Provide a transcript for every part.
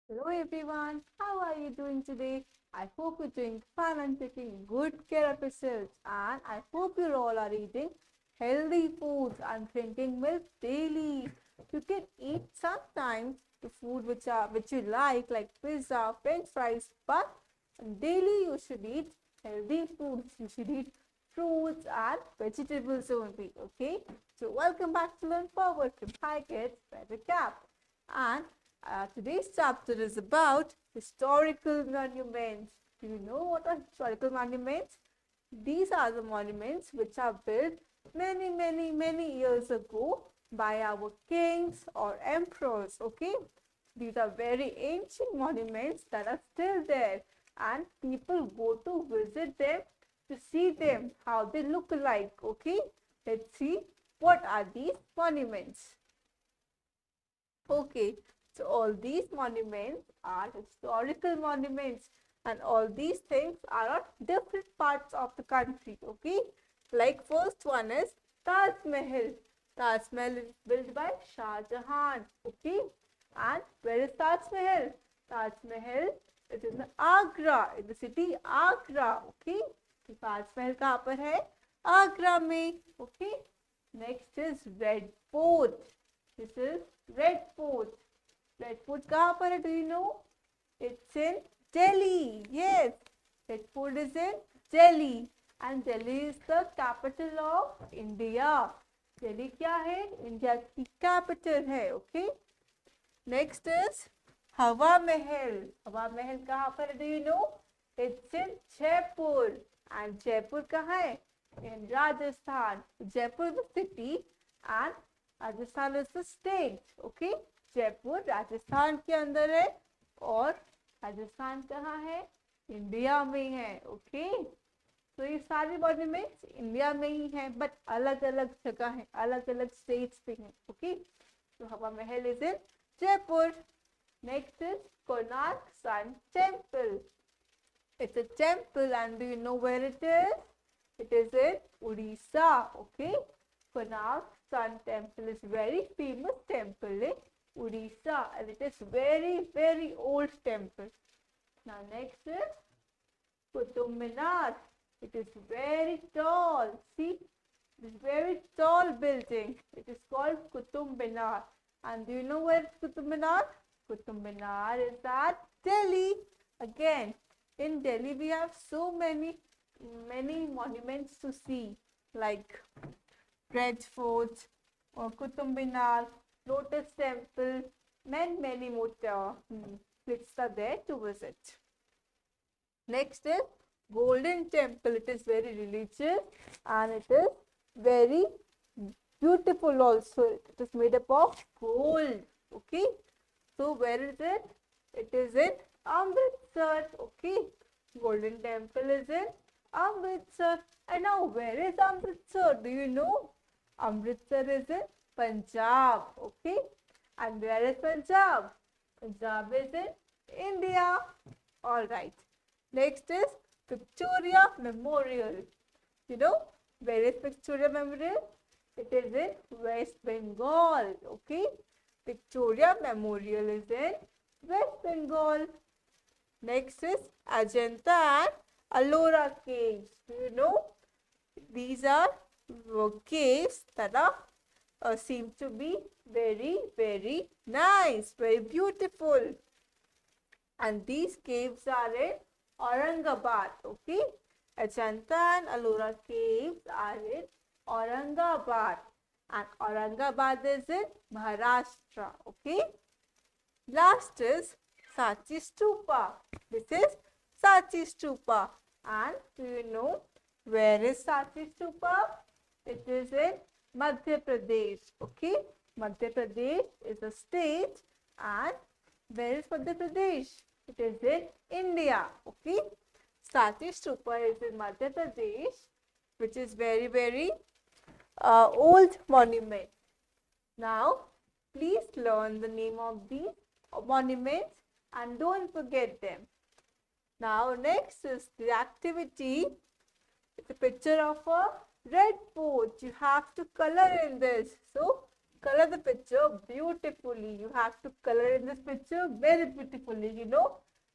Hello everyone, how are you doing today? I hope you're doing fine and taking good care of yourselves, and I hope you all are eating healthy foods and drinking milk daily. You can eat sometimes the food which you like pizza, french fries, but daily you should eat healthy foods. You should eat fruits and vegetables only. Okay, so welcome back to Learn Forward from Hi Kids by the Cap. And today's chapter is about historical monuments. Do you know what are historical monuments? These are the monuments which are built many years ago by our kings or emperors. Okay, these are very ancient monuments that are still there, and people go to visit them to see them how they look like. Okay, let's see what are these monuments. Okay, so all these monuments are historical monuments, and all these things are on different parts of the country. Okay, like first one is Taj Mahal. Taj Mahal is built by Shah Jahan. Okay, and where is Taj Mahal? Taj Mahal is in the Agra, in the city Agra. Okay, तो Taj Mahal कहाँ पर है? Agra में. Okay, next is Red Fort. This is Red Fort. Red Fort कहाँ पर है? Do you know? It's in Delhi. Yes, Red Fort is in Delhi, and Delhi is the capital of India. Delhi क्या है? India की capital है. Okay. Next is Hawa Mahal. Hawa Mahal कहाँ पर है? Do you know? It's in Jaipur, and Jaipur कहाँ है? In Rajasthan. Jaipur is the city and Rajasthan is the state. Okay, Jaipur Rajasthan के अंदर है और राजस्थान कहाँ है? इंडिया में है. ओके, तो ये सारे मॉन्यूमेंट्स इंडिया में ही हैं, बट अलग अलग जगह है, अलग अलग स्टेट्स पे हैं. ओके, तो Hawa Mahal is in Jaipur. Next is Konark sun temple. It's a temple, and do you know where it is? It is in Odisha. Okay, Konark Sun Temple is very famous temple in Odisha, and it is very old temple. Now next is Qutub Minar. It is very tall. See, it is very tall building. It is called Qutub Minar. And do you know where is Qutub Minar? Qutub Minar is at Delhi. Again, in Delhi we have so many monuments to see, like Red Fort or Qutub Minar, Lotus Temple, many more places are there to visit. Next is Golden Temple. It is very religious and it is very beautiful also. It is made up of gold. Okay, so where is it? It is in Amritsar. Okay, Golden Temple is in Amritsar. And now where is Amritsar? Do you know? Amritsar is in Punjab. Okay, and where is Punjab? Punjab is in India. All right. Next is Victoria Memorial. You know where is Victoria Memorial? It is in West Bengal. Okay, Victoria Memorial is in West Bengal. Next is Ajanta and Ellora caves. Do you know? These are caves that are seem to be very nice, very beautiful. And these caves are in Aurangabad. Okay, Ajanta and Ellora caves are in Aurangabad, and Aurangabad is in Maharashtra. Okay, last is Sachi Stupa. This is Sachi Stupa. And do you know where is Sachi Stupa? It is in Madhya Pradesh. Okay, Madhya Pradesh is a state, and where is Madhya Pradesh? It is in India. Okay, Sachi Stupa is in Madhya Pradesh, which is very old monument. Now, please learn the name of these monuments and don't forget them. Now, next is the activity. It's a picture of a red fort. You have to color in this. So, color the picture beautifully. You have to color in this picture very beautifully. You know,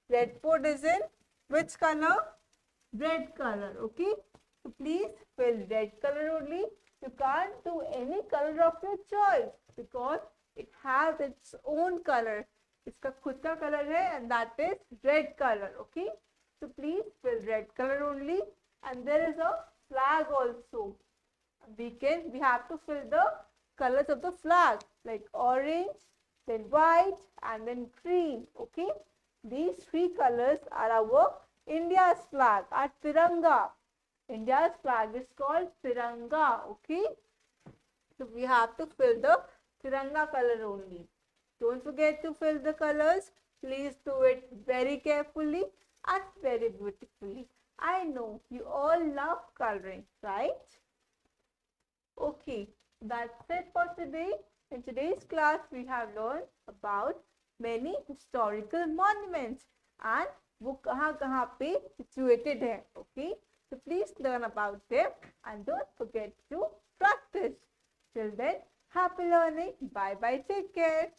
red fort is in which color? Red color. Okay. So please fill red color only. You can't do any color of your choice because it has its own color. इसका खुद का color है and that is red color. Okay. So please fill red color only, and there is a flag also. We have to fill the colors of the flag like orange, then white, and then green. Okay, these three colors are our India's flag, our Tiranga. India's flag is called Tiranga. Okay, so we have to fill the Tiranga color only. Don't forget to fill the colors. Please do it very carefully and very beautifully. I know you all love coloring, right? Okay, that's it for today. In today's class, we have learned about many historical monuments and वो कहाँ पे situated है. Okay, so please learn about them and don't forget to practice. Till then, happy learning. Bye bye. Take care.